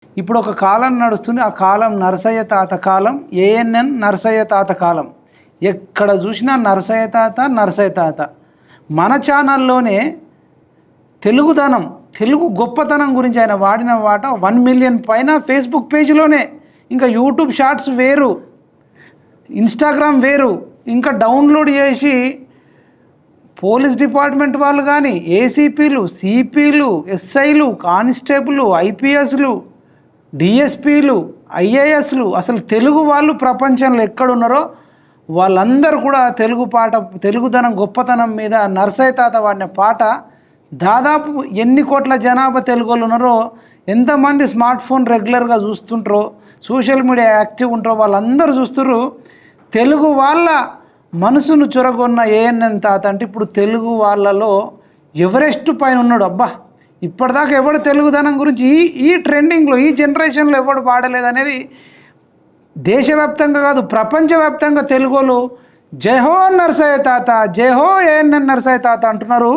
ఇప్పుడు ఒక కాలం నడుస్తుంది. ఆ కాలం నరసయ్య తాత కాలం, ఏఎన్ఎన్ నరసయ్య తాత కాలం. ఎక్కడ చూసినా నరసయ్య తాత, నరసయ్య తాత. మన ఛానల్లోనే తెలుగుదనం, తెలుగు గొప్పతనం గురించి ఆయన వాడిన వాట 1 మిలియన్ పైన ఫేస్బుక్ పేజీలోనే. ఇంకా యూట్యూబ్ షార్ట్స్ వేరు, ఇన్స్టాగ్రామ్ వేరు. ఇంకా డౌన్లోడ్ చేసి పోలీస్ డిపార్ట్మెంట్ వాళ్ళు కానీ, ఏసీపీలు, సిపిలు, ఎస్ఐలు, కానిస్టేబుల్, ఐపీఎస్లు, డిఎస్పీలు, ఐఏఎస్లు, అసలు తెలుగు వాళ్ళు ప్రపంచంలో ఎక్కడున్నారో వాళ్ళందరూ కూడా తెలుగుదనం గొప్పతనం మీద నరసయ్య తాత వాడిన పాట దాదాపు ఎన్ని కోట్ల జనాభా తెలుగు వాళ్ళు ఉన్నారో, ఎంతమంది స్మార్ట్ ఫోన్ రెగ్యులర్గా చూస్తుంటారో, సోషల్ మీడియా యాక్టివ్ ఉంటారో వాళ్ళందరూ చూస్తున్నారు. తెలుగు వాళ్ళ మనసును చొరగొన్న ఏఎన్ఎన్ తాత అంటే ఇప్పుడు తెలుగు వాళ్ళలో ఎవరెస్ట్ పైన ఉన్నాడు. అబ్బా, ఇప్పటిదాకా ఎవడు తెలుగుదనం గురించి ఈ ట్రెండింగ్లో ఈ జనరేషన్లో ఎవడు పాడలేదనేది దేశవ్యాప్తంగా కాదు ప్రపంచవ్యాప్తంగా తెలుగులో జై హో నరసయ్య తాత, జై హో ఏఎన్ఎన్ నరసయ్య తాత అంటున్నారు.